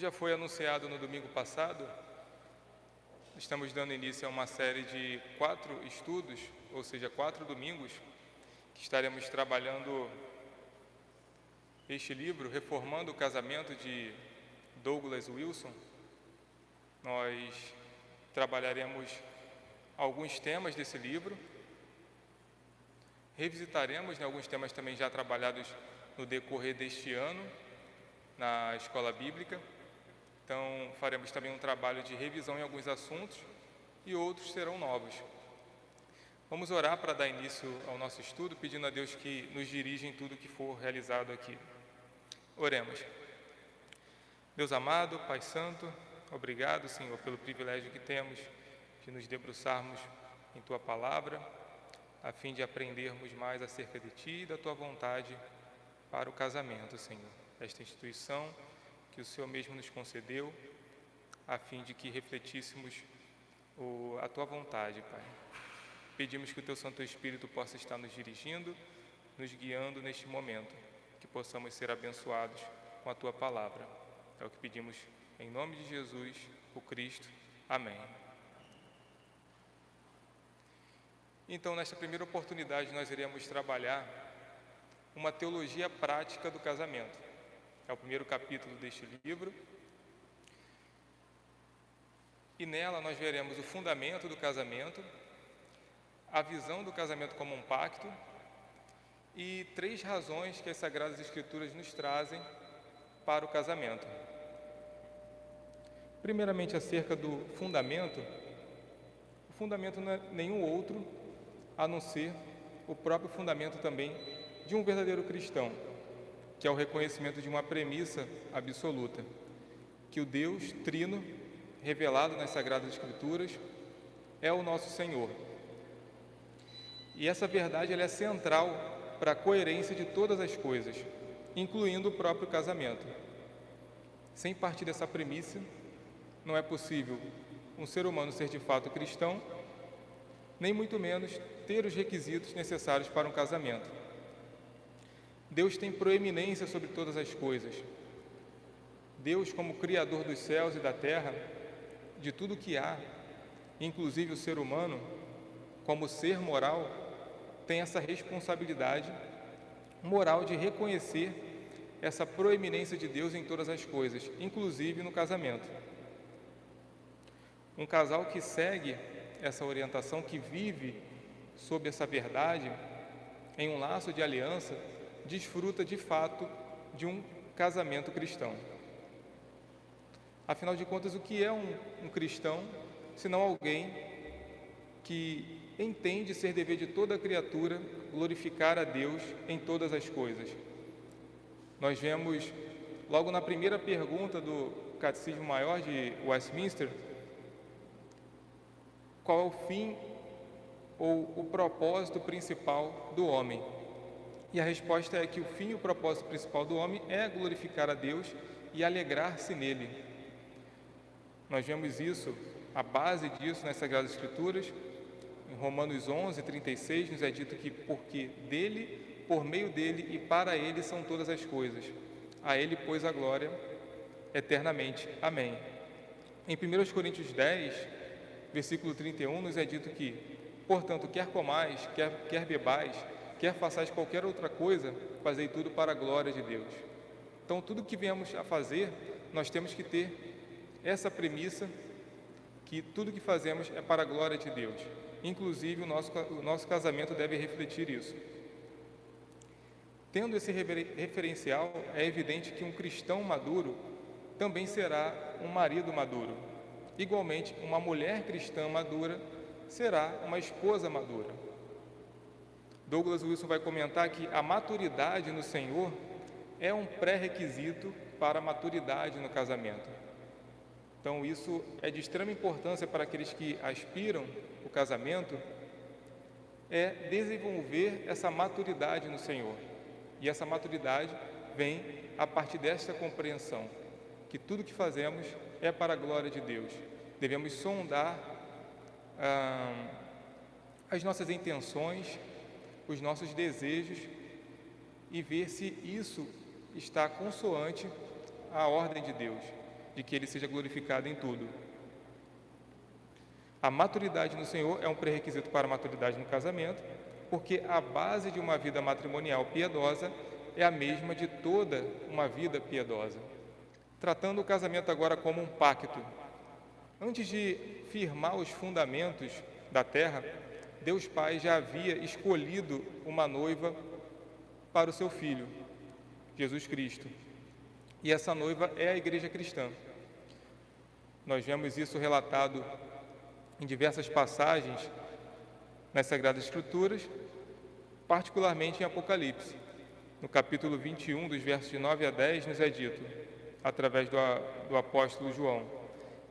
já foi anunciado no domingo passado, estamos dando início a uma série de 4 estudos, ou seja, 4 domingos, que estaremos trabalhando este livro, Reformando o Casamento, de Douglas Wilson. Nós trabalharemos alguns temas desse livro, revisitaremos alguns temas também já trabalhados no decorrer deste ano na escola bíblica. Então, faremos também um trabalho de revisão em alguns assuntos e outros serão novos. Vamos orar para dar início ao nosso estudo, pedindo a Deus que nos dirija em tudo que for realizado aqui. Oremos. Deus amado, Pai Santo, obrigado, Senhor, pelo privilégio que temos de nos debruçarmos em Tua Palavra, a fim de aprendermos mais acerca de Ti e da Tua vontade para o casamento, Senhor. Esta instituição que o Senhor mesmo nos concedeu, a fim de que refletíssemos a Tua vontade, Pai. Pedimos que o Teu Santo Espírito possa estar nos dirigindo, nos guiando neste momento, que possamos ser abençoados com a Tua Palavra. É o que pedimos em nome de Jesus, o Cristo. Amém. Então, nesta primeira oportunidade, nós iremos trabalhar uma teologia prática do casamento. É o primeiro capítulo deste livro. E nela nós veremos o fundamento do casamento, a visão do casamento como um pacto e 3 razões que as Sagradas Escrituras nos trazem para o casamento. Primeiramente, acerca do fundamento. O fundamento não é nenhum outro a não ser o próprio fundamento também de um verdadeiro cristão, que é o reconhecimento de uma premissa absoluta, que o Deus Trino, revelado nas Sagradas Escrituras, é o nosso Senhor. E essa verdade ela é central para a coerência de todas as coisas, incluindo o próprio casamento. Sem partir dessa premissa, não é possível um ser humano ser de fato cristão, nem muito menos ter os requisitos necessários para um casamento. Deus tem proeminência sobre todas as coisas. Deus, como Criador dos céus e da terra, de tudo que há, inclusive o ser humano, como ser moral, tem essa responsabilidade moral de reconhecer essa proeminência de Deus em todas as coisas, inclusive no casamento. Um casal que segue essa orientação, que vive sob essa verdade, em um laço de aliança, desfruta de fato de um casamento cristão. Afinal de contas, o que é um cristão, senão alguém que entende ser dever de toda criatura glorificar a Deus em todas as coisas? Nós vemos, logo na primeira pergunta do Catecismo Maior de Westminster, qual é o fim ou o propósito principal do homem. E a resposta é que o fim e o propósito principal do homem é glorificar a Deus e alegrar-se nele. Nós vemos isso, a base disso nas Sagradas Escrituras. Em Romanos 11, 36, nos é dito que porque dele, por meio dele e para ele são todas as coisas. A ele, pois, a glória eternamente. Amém. Em 1 Coríntios 10, versículo 31, nos é dito que, portanto, quer comais, quer bebais, quer façais qualquer outra coisa, fazei tudo para a glória de Deus. Então, tudo que viemos a fazer, nós temos que ter essa premissa, que tudo que fazemos é para a glória de Deus. Inclusive, o nosso casamento deve refletir isso. Tendo esse referencial, é evidente que um cristão maduro também será um marido maduro. Igualmente, uma mulher cristã madura será uma esposa madura. Douglas Wilson vai comentar que a maturidade no Senhor é um pré-requisito para a maturidade no casamento. Então, isso é de extrema importância para aqueles que aspiram o casamento, é desenvolver essa maturidade no Senhor. E essa maturidade vem a partir desta compreensão, que tudo que fazemos é para a glória de Deus. Devemos sondar as nossas intenções, os nossos desejos e ver se isso está consoante à ordem de Deus. de que Ele seja glorificado em tudo. A maturidade no Senhor é um pré-requisito para a maturidade no casamento, porque a base de uma vida matrimonial piedosa é a mesma de toda uma vida piedosa. Tratando o casamento agora como um pacto. Antes de firmar os fundamentos da terra, Deus Pai já havia escolhido uma noiva para o seu Filho, Jesus Cristo. E essa noiva é a Igreja Cristã. Nós vemos isso relatado em diversas passagens nas Sagradas Escrituras, particularmente em Apocalipse. No capítulo 21, dos versos de 9 a 10, nos é dito, através do apóstolo João: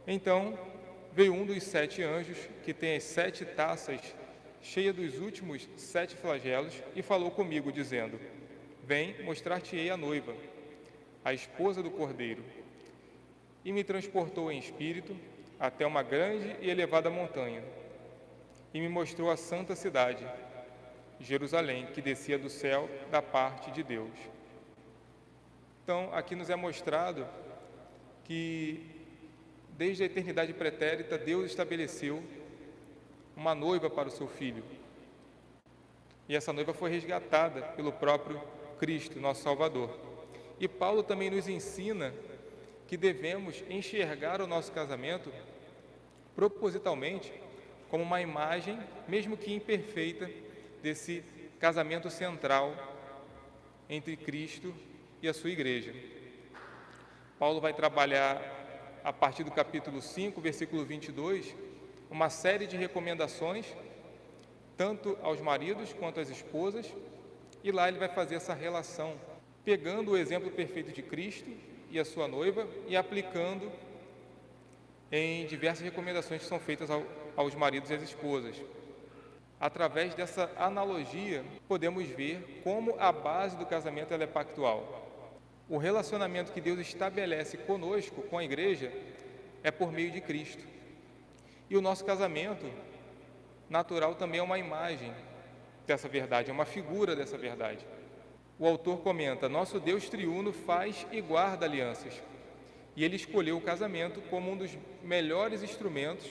Então veio um dos 7 anjos, que tem as 7 taças cheias dos últimos 7 flagelos, e falou comigo, dizendo: Vem, mostrar-te-ei a noiva, a esposa do Cordeiro. E me transportou em espírito até uma grande e elevada montanha, e me mostrou a santa cidade, Jerusalém, que descia do céu da parte de Deus. Então, aqui nos é mostrado que, desde a eternidade pretérita, Deus estabeleceu uma noiva para o seu Filho. E essa noiva foi resgatada pelo próprio Cristo, nosso Salvador. E Paulo também nos ensina que devemos enxergar o nosso casamento propositalmente como uma imagem, mesmo que imperfeita, desse casamento central entre Cristo e a sua igreja. Paulo vai trabalhar, a partir do capítulo 5, versículo 22, uma série de recomendações, tanto aos maridos quanto às esposas, e lá ele vai fazer essa relação, pegando o exemplo perfeito de Cristo e a sua noiva e aplicando em diversas recomendações que são feitas aos maridos e às esposas. Através dessa analogia, podemos ver como a base do casamento ela é pactual. O relacionamento que Deus estabelece conosco, com a igreja, é por meio de Cristo. E o nosso casamento natural também é uma imagem dessa verdade, é uma figura dessa verdade. O autor comenta: Nosso Deus triuno faz e guarda alianças, e Ele escolheu o casamento como um dos melhores instrumentos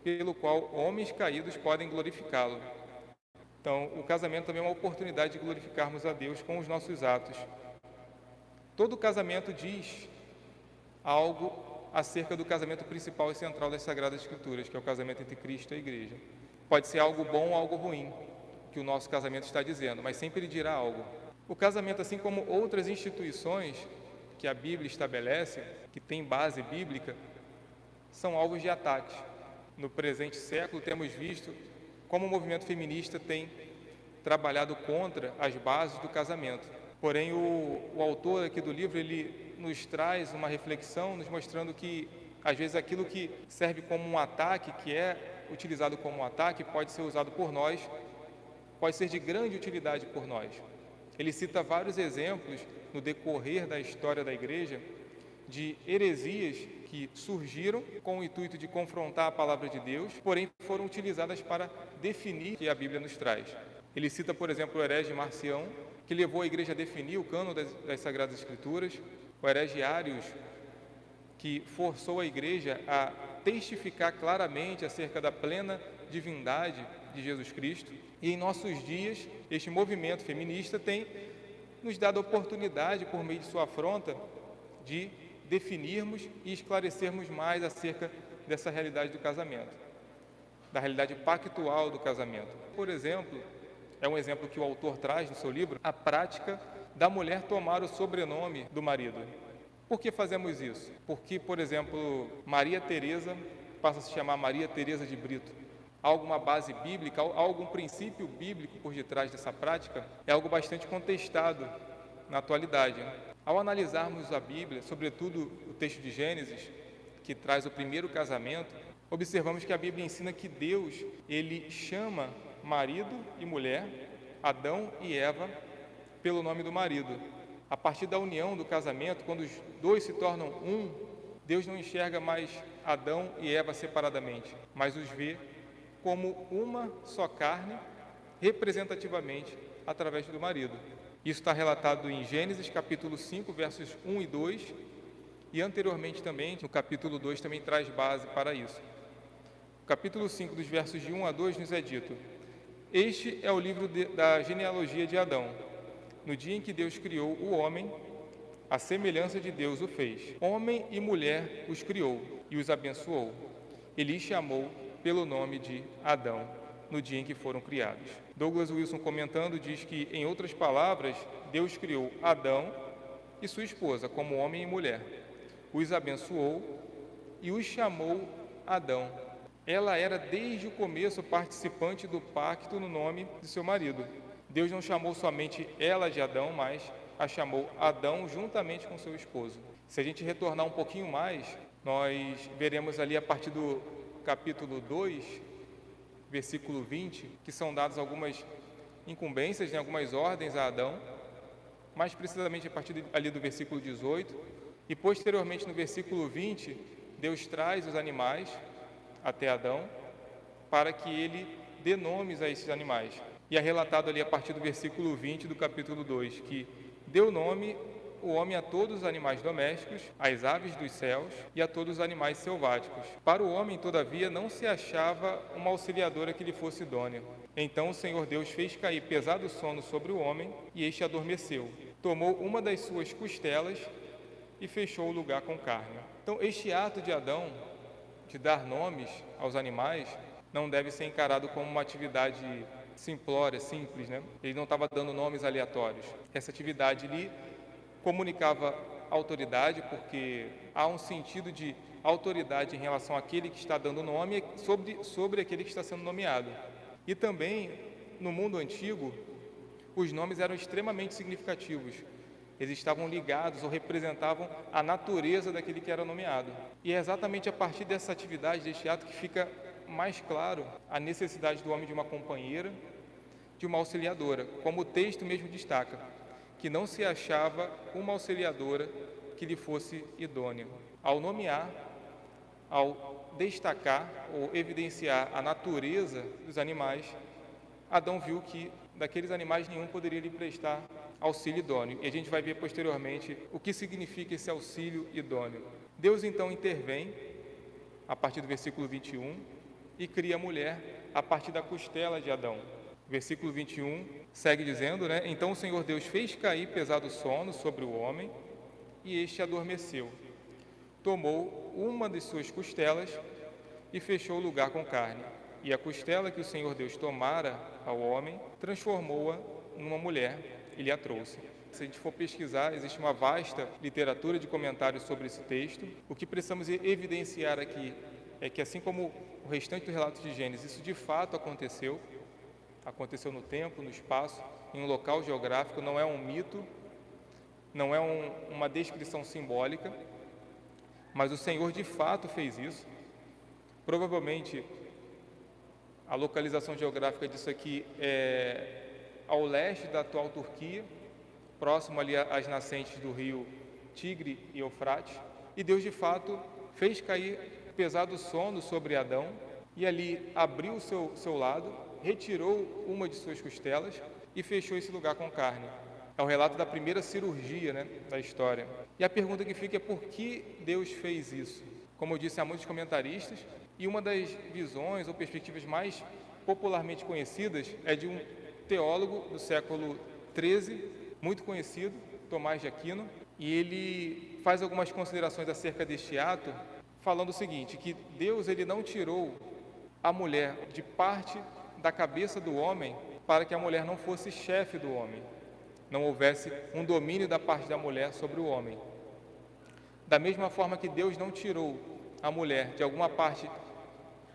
pelo qual homens caídos podem glorificá-lo. Então, o casamento também é uma oportunidade de glorificarmos a Deus com os nossos atos. Todo casamento diz algo acerca do casamento principal e central das Sagradas Escrituras, que é o casamento entre Cristo e a Igreja. Pode ser algo bom ou algo ruim, que o nosso casamento está dizendo, mas sempre ele dirá algo. O casamento, assim como outras instituições que a Bíblia estabelece, que tem base bíblica, são alvos de ataques. No presente século, temos visto como o movimento feminista tem trabalhado contra as bases do casamento. Porém, o autor aqui do livro, ele nos traz uma reflexão, nos mostrando que, às vezes, aquilo que serve como um ataque, que é utilizado como um ataque, pode ser usado por nós, pode ser de grande utilidade por nós. Ele cita vários exemplos no decorrer da história da igreja de heresias que surgiram com o intuito de confrontar a palavra de Deus, porém foram utilizadas para definir o que a Bíblia nos traz. Ele cita, por exemplo, o herege Marcião, que levou a igreja a definir o cânon das Sagradas Escrituras, o herege Arius, que forçou a igreja a testificar claramente acerca da plena divindade de Jesus Cristo. E em nossos dias, este movimento feminista tem nos dado a oportunidade, por meio de sua afronta, de definirmos e esclarecermos mais acerca dessa realidade do casamento, da realidade pactual do casamento. Por exemplo, é um exemplo que o autor traz no seu livro, a prática da mulher tomar o sobrenome do marido. Por que fazemos isso? Porque, por exemplo, Maria Teresa passa a se chamar Maria Teresa de Brito. Há alguma base bíblica, há algum princípio bíblico por detrás dessa prática? É algo bastante contestado na atualidade. Ao analisarmos a Bíblia, sobretudo o texto de Gênesis, que traz o primeiro casamento, observamos que a Bíblia ensina que Deus, ele chama marido e mulher, Adão e Eva, pelo nome do marido. A partir da união do casamento, quando os dois se tornam um, Deus não enxerga mais Adão e Eva separadamente, mas os vê como uma só carne, representativamente através do marido. Isso está relatado em Gênesis capítulo 5, versos 1 e 2, E anteriormente também, no capítulo 2, também traz base para isso. O capítulo 5, dos versos de 1 a 2, nos é dito: Este é o livro da genealogia de Adão. No dia em que Deus criou o homem, a semelhança de Deus o fez. Homem e mulher os criou e os abençoou. Ele os chamou pelo nome de Adão, no dia em que foram criados. Douglas Wilson, comentando, diz que, em outras palavras, Deus criou Adão e sua esposa como homem e mulher. Os abençoou e os chamou Adão. Ela era desde o começo participante do pacto no nome de seu marido. Deus não chamou somente ela de Adão, mas a chamou Adão juntamente com seu esposo. Se a gente retornar um pouquinho mais, nós veremos ali a partir do capítulo 2, versículo 20, que são dadas algumas incumbências, algumas ordens a Adão, mais precisamente a partir ali do versículo 18, e posteriormente no versículo 20, Deus traz os animais até Adão, para que ele dê nomes a esses animais. E é relatado ali a partir do versículo 20 do capítulo 2, que deu nome o homem a todos os animais domésticos, às aves dos céus e a todos os animais selváticos. Para o homem, todavia, não se achava uma auxiliadora que lhe fosse idônea. Então o Senhor Deus fez cair pesado sono sobre o homem, e este adormeceu. Tomou uma das suas costelas e fechou o lugar com carne. Então, este ato de Adão, de dar nomes aos animais, não deve ser encarado como uma atividade simplória, simples, Ele não estava dando nomes aleatórios. Essa atividade lhe comunicava autoridade, porque há um sentido de autoridade em relação àquele que está dando nome sobre aquele que está sendo nomeado. E também, no mundo antigo, os nomes eram extremamente significativos. Eles estavam ligados ou representavam a natureza daquele que era nomeado. E é exatamente a partir dessa atividade, deste ato, que fica mais claro a necessidade do homem de uma companheira, de uma auxiliadora, como o texto mesmo destaca, que não se achava uma auxiliadora que lhe fosse idônea. Ao nomear, ao destacar ou evidenciar a natureza dos animais, Adão viu que daqueles animais nenhum poderia lhe prestar auxílio idôneo. E a gente vai ver posteriormente o que significa esse auxílio idôneo. Deus então intervém, a partir do versículo 21, e cria a mulher a partir da costela de Adão. Versículo 21 segue dizendo, Então o Senhor Deus fez cair pesado sono sobre o homem, e este adormeceu. Tomou uma de suas costelas e fechou o lugar com carne. E a costela que o Senhor Deus tomara ao homem, transformou-a numa mulher e lhe a trouxe. Se a gente for pesquisar, existe uma vasta literatura de comentários sobre esse texto. O que precisamos evidenciar aqui é que, assim como o restante do relato de Gênesis, isso de fato aconteceu no tempo, no espaço, em um local geográfico, não é um mito, não é uma descrição simbólica, mas o Senhor de fato fez isso. Provavelmente a localização geográfica disso aqui é ao leste da atual Turquia, próximo ali às nascentes do rio Tigre e Eufrates, e Deus de fato fez cair pesado sono sobre Adão, e ali abriu o seu lado, retirou uma de suas costelas e fechou esse lugar com carne. É o relato da primeira cirurgia, da história. E a pergunta que fica é por que Deus fez isso? Como eu disse, há muitos comentaristas, e uma das visões ou perspectivas mais popularmente conhecidas é de um teólogo do século XIII, muito conhecido, Tomás de Aquino, e ele faz algumas considerações acerca deste ato, falando o seguinte, que Deus ele não tirou a mulher de parte da cabeça do homem para que a mulher não fosse chefe do homem, não houvesse um domínio da parte da mulher sobre o homem. Da mesma forma que Deus não tirou a mulher de alguma parte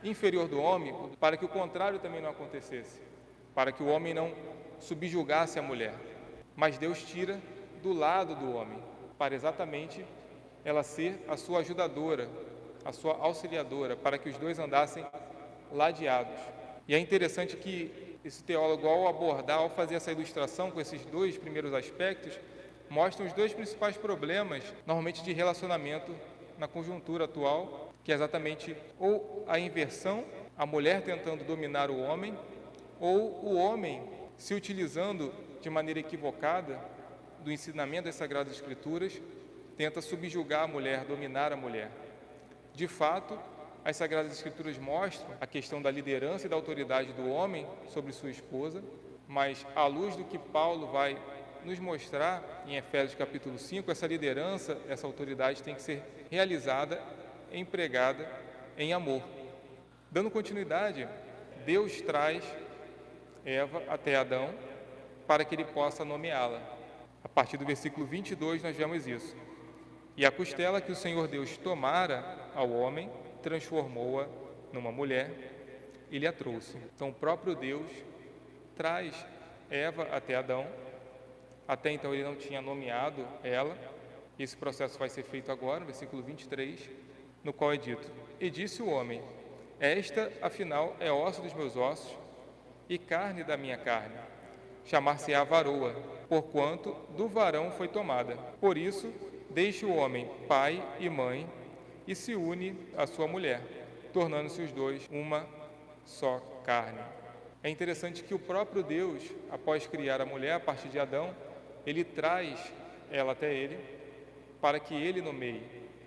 inferior do homem, para que o contrário também não acontecesse, para que o homem não subjugasse a mulher. Mas Deus tira do lado do homem, para exatamente ela ser a sua ajudadora, a sua auxiliadora, para que os dois andassem ladeados. E é interessante que esse teólogo, ao fazer essa ilustração com esses dois primeiros aspectos, mostra os dois principais problemas, normalmente de relacionamento na conjuntura atual, que é exatamente ou a inversão, a mulher tentando dominar o homem, ou o homem se utilizando de maneira equivocada do ensinamento das Sagradas Escrituras tenta subjugar a mulher, dominar a mulher. De fato, as Sagradas Escrituras mostram a questão da liderança e da autoridade do homem sobre sua esposa, mas à luz do que Paulo vai nos mostrar em Efésios capítulo 5, essa liderança, essa autoridade tem que ser realizada, empregada em amor. Dando continuidade, Deus traz Eva até Adão para que ele possa nomeá-la. A partir do versículo 22 nós vemos isso. E a costela que o Senhor Deus tomara ao homem, transformou-a numa mulher e lhe a trouxe. Então o próprio Deus traz Eva até Adão. Até então ele não tinha nomeado ela. Esse processo vai ser feito agora, no versículo 23, no qual é dito: E disse o homem: Esta, afinal, é osso dos meus ossos e carne da minha carne. Chamar-se-á varoa, porquanto do varão foi tomada. Por isso, deixe o homem pai e mãe e se une à sua mulher, tornando-se os dois uma só carne. É interessante que o próprio Deus, após criar a mulher a partir de Adão, ele traz ela até ele para que ele nomeie.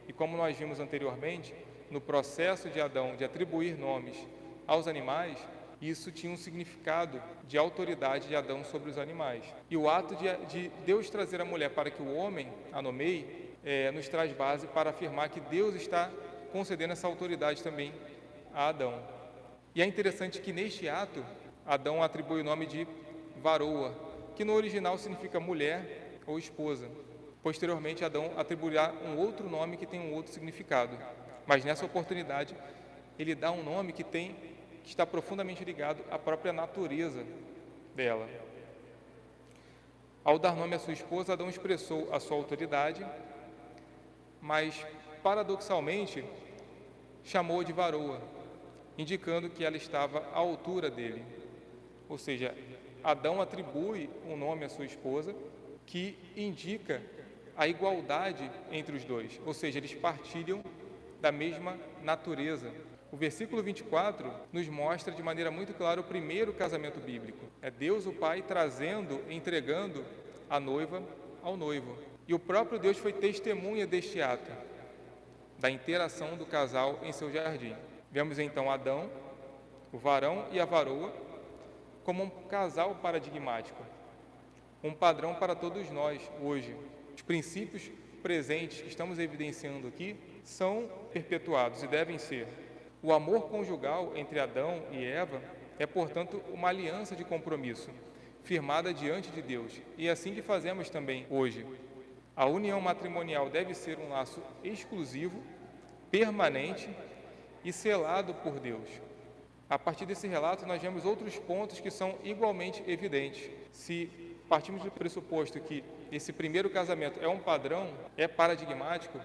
E como nós vimos anteriormente, no processo de Adão de atribuir nomes aos animais, isso tinha um significado de autoridade de Adão sobre os animais. E o ato de Deus trazer a mulher para que o homem a nomeie, nos traz base para afirmar que Deus está concedendo essa autoridade também a Adão. E é interessante que neste ato, Adão atribui o nome de varoa, que no original significa mulher ou esposa. Posteriormente, Adão atribuirá um outro nome que tem um outro significado. Mas nessa oportunidade, ele dá um nome que está profundamente ligado à própria natureza dela. Ao dar nome à sua esposa, Adão expressou a sua autoridade, mas, paradoxalmente, chamou-a de varoa, indicando que ela estava à altura dele. Ou seja, Adão atribui um nome à sua esposa que indica a igualdade entre os dois, ou seja, eles partilham da mesma natureza. O versículo 24 nos mostra de maneira muito clara o primeiro casamento bíblico. É Deus o Pai trazendo, entregando a noiva ao noivo. E o próprio Deus foi testemunha deste ato, da interação do casal em seu jardim. Vemos então Adão, o varão e a varoa, como um casal paradigmático, um padrão para todos nós hoje. Os princípios presentes que estamos evidenciando aqui são perpetuados e devem ser. O amor conjugal entre Adão e Eva é, portanto, uma aliança de compromisso, firmada diante de Deus. E é assim que fazemos também hoje. A união matrimonial deve ser um laço exclusivo, permanente e selado por Deus. A partir desse relato, nós vemos outros pontos que são igualmente evidentes. Se partimos do pressuposto que esse primeiro casamento é um padrão, é paradigmático,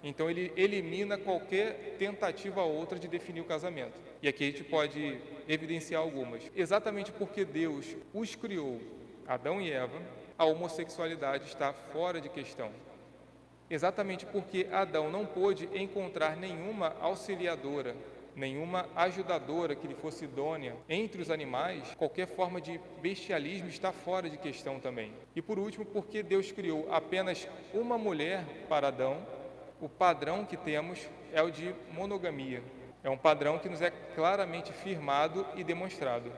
então ele elimina qualquer tentativa ou outra de definir o casamento. E aqui a gente pode evidenciar algumas. Exatamente porque Deus os criou, Adão e Eva, a homossexualidade está fora de questão. Exatamente porque Adão não pôde encontrar nenhuma auxiliadora, nenhuma ajudadora que lhe fosse idônea entre os animais, qualquer forma de bestialismo está fora de questão também. E por último, porque Deus criou apenas uma mulher para Adão, o padrão que temos é o de monogamia. É um padrão que nos é claramente firmado e demonstrado.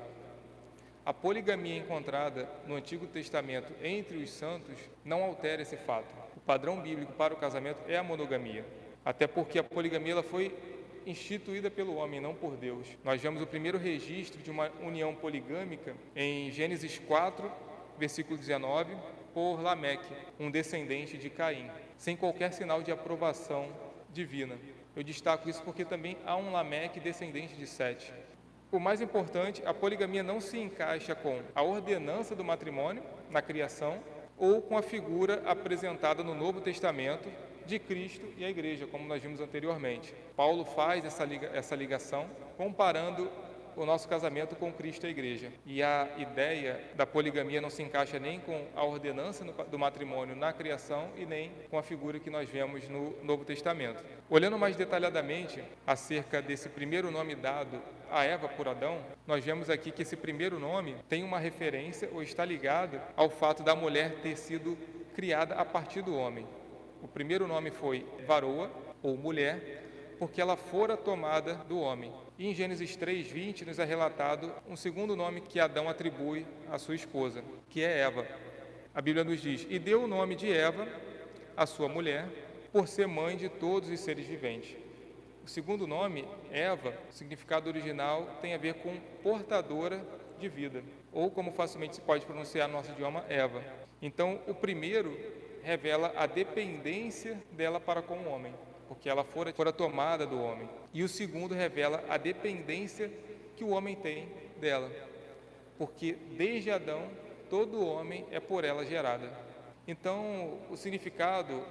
A poligamia encontrada no Antigo Testamento entre os santos não altera esse fato. O padrão bíblico para o casamento é a monogamia, até porque a poligamia ela foi instituída pelo homem, não por Deus. Nós vemos o primeiro registro de uma união poligâmica em Gênesis 4, versículo 19, por Lameque, um descendente de Caim, sem qualquer sinal de aprovação divina. Eu destaco isso porque também há um Lameque descendente de Sete. O mais importante, a poligamia não se encaixa com a ordenança do matrimônio na criação ou com a figura apresentada no Novo Testamento de Cristo e a Igreja, como nós vimos anteriormente. Paulo faz essa ligação comparando o nosso casamento com Cristo e a Igreja. E a ideia da poligamia não se encaixa nem com a ordenança do matrimônio na criação e nem com a figura que nós vemos no Novo Testamento. Olhando mais detalhadamente acerca desse primeiro nome dado a Eva por Adão, nós vemos aqui que esse primeiro nome tem uma referência ou está ligado ao fato da mulher ter sido criada a partir do homem. O primeiro nome foi varoa, ou mulher, porque ela fora tomada do homem. E em Gênesis 3:20 nos é relatado um segundo nome que Adão atribui à sua esposa, que é Eva. A Bíblia nos diz: e deu o nome de Eva à sua mulher, por ser mãe de todos os seres viventes. O segundo nome, Eva, o significado original tem a ver com portadora de vida, ou como facilmente se pode pronunciar no nosso idioma, Eva. Então, o primeiro revela a dependência dela para com o homem, porque ela fora tomada do homem. E o segundo revela a dependência que o homem tem dela, porque desde Adão, todo homem é por ela gerado. Então, o significado,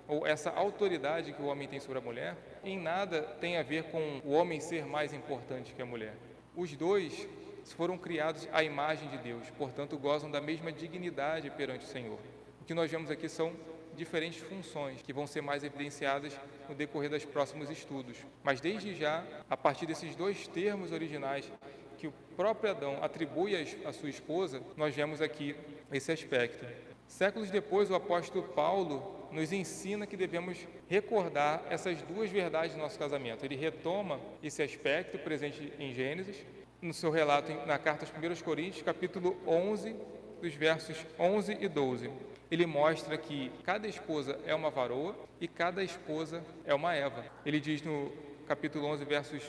ou essa autoridade que o homem tem sobre a mulher, em nada tem a ver com o homem ser mais importante que a mulher. Os dois foram criados à imagem de Deus, portanto, gozam da mesma dignidade perante o Senhor. O que nós vemos aqui são diferentes funções que vão ser mais evidenciadas no decorrer dos próximos estudos. Mas desde já, a partir desses dois termos originais que o próprio Adão atribui à sua esposa, nós vemos aqui esse aspecto. Séculos depois, o apóstolo Paulo nos ensina que devemos recordar essas duas verdades do nosso casamento. Ele retoma esse aspecto presente em Gênesis, no seu relato na carta aos 1 Coríntios, capítulo 11, dos versos 11 e 12. Ele mostra que cada esposa é uma varoa e cada esposa é uma Eva. Ele diz no capítulo 11, versos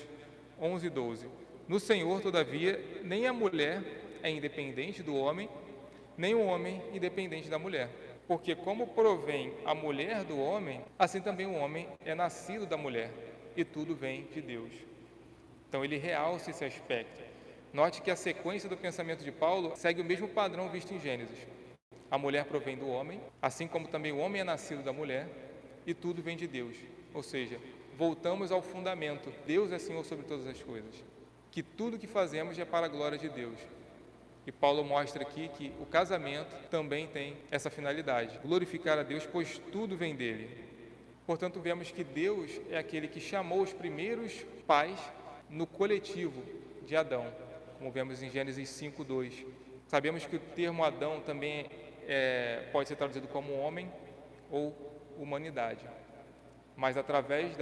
11 e 12: no Senhor, todavia, nem a mulher é independente do homem, nem o homem independente da mulher. Porque como provém a mulher do homem, assim também o homem é nascido da mulher, e tudo vem de Deus. Então ele realça esse aspecto. Note que a sequência do pensamento de Paulo segue o mesmo padrão visto em Gênesis. A mulher provém do homem, assim como também o homem é nascido da mulher, e tudo vem de Deus. Ou seja, voltamos ao fundamento. Deus é Senhor sobre todas as coisas. Que tudo que fazemos é para a glória de Deus. E Paulo mostra aqui que o casamento também tem essa finalidade, glorificar a Deus, pois tudo vem dele. Portanto, vemos que Deus é aquele que chamou os primeiros pais no coletivo de Adão, como vemos em Gênesis 5:2. Sabemos que o termo Adão também pode ser traduzido como homem ou humanidade, mas através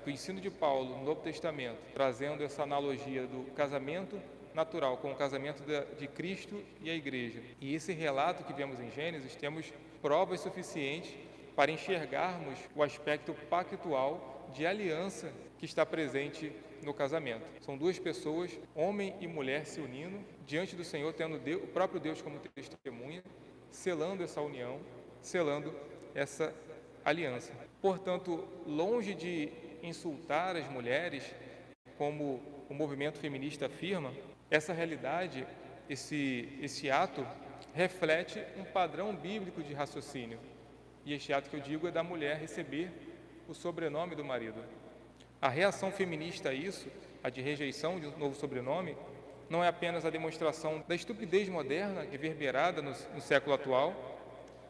do ensino de Paulo no Novo Testamento, trazendo essa analogia do casamento natural com o casamento de Cristo e a Igreja. E esse relato que vemos em Gênesis, temos provas suficientes para enxergarmos o aspecto pactual de aliança que está presente no casamento. São duas pessoas, homem e mulher, se unindo diante do Senhor, tendo o próprio Deus como testemunha, selando essa união, selando essa aliança. Portanto, longe de insultar as mulheres, como o movimento feminista afirma, essa realidade, esse ato, reflete um padrão bíblico de raciocínio. E este ato que eu digo é da mulher receber o sobrenome do marido. A reação feminista a isso, a de rejeição de um novo sobrenome, não é apenas a demonstração da estupidez moderna reverberada no século atual,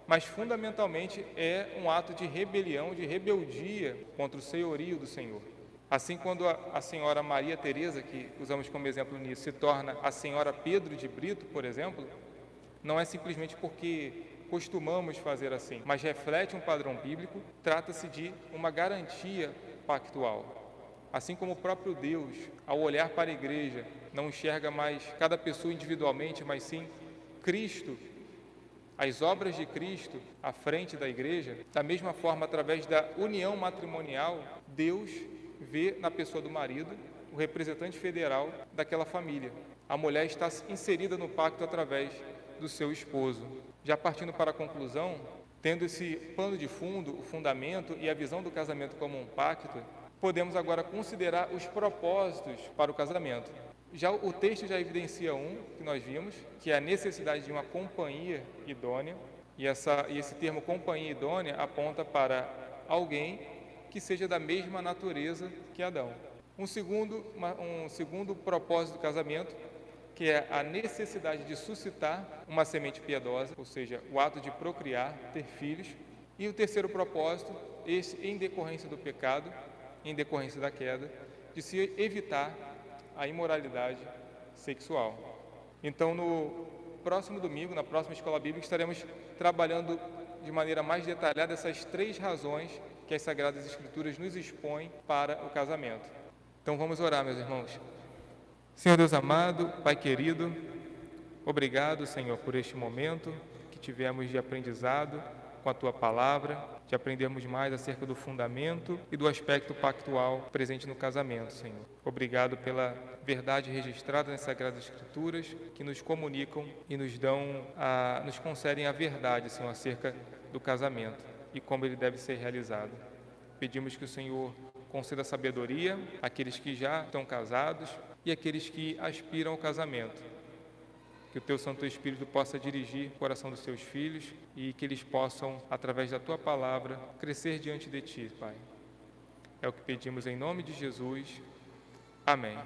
mas fundamentalmente é um ato de rebelião, de rebeldia contra o senhorio do Senhor. Assim, quando a senhora Maria Teresa, que usamos como exemplo nisso, se torna a senhora Pedro de Brito, por exemplo, não é simplesmente porque costumamos fazer assim, mas reflete um padrão bíblico, trata-se de uma garantia pactual. Assim como o próprio Deus, ao olhar para a igreja, não enxerga mais cada pessoa individualmente, mas sim Cristo, as obras de Cristo à frente da igreja, da mesma forma, através da união matrimonial, Deus vê na pessoa do marido o representante federal daquela família. A mulher está inserida no pacto através do seu esposo. Já partindo para a conclusão, tendo esse pano de fundo, o fundamento e a visão do casamento como um pacto, podemos agora considerar os propósitos para o casamento. Já o texto já evidencia que nós vimos, que é a necessidade de uma companhia idônea, e esse termo companhia idônea aponta para alguém que seja da mesma natureza que Adão. Um segundo propósito do casamento, que é a necessidade de suscitar uma semente piedosa, ou seja, o ato de procriar, ter filhos. E o terceiro propósito, esse em decorrência do pecado, em decorrência da queda, de se evitar a imoralidade sexual. Então, no próximo domingo, na próxima escola bíblica, estaremos trabalhando de maneira mais detalhada essas 3 razões que as Sagradas Escrituras nos expõem para o casamento. Então vamos orar, meus irmãos. Senhor Deus amado, Pai querido, obrigado, Senhor, por este momento que tivemos de aprendizado com a Tua Palavra, de aprendermos mais acerca do fundamento e do aspecto pactual presente no casamento, Senhor. Obrigado pela verdade registrada nas Sagradas Escrituras, que nos comunicam e nos concedem a verdade, Senhor, acerca do casamento e como ele deve ser realizado. Pedimos que o Senhor conceda sabedoria àqueles que já estão casados e àqueles que aspiram ao casamento. Que o Teu Santo Espírito possa dirigir o coração dos Teus filhos e que eles possam, através da Tua Palavra, crescer diante de Ti, Pai. É o que pedimos em nome de Jesus. Amém.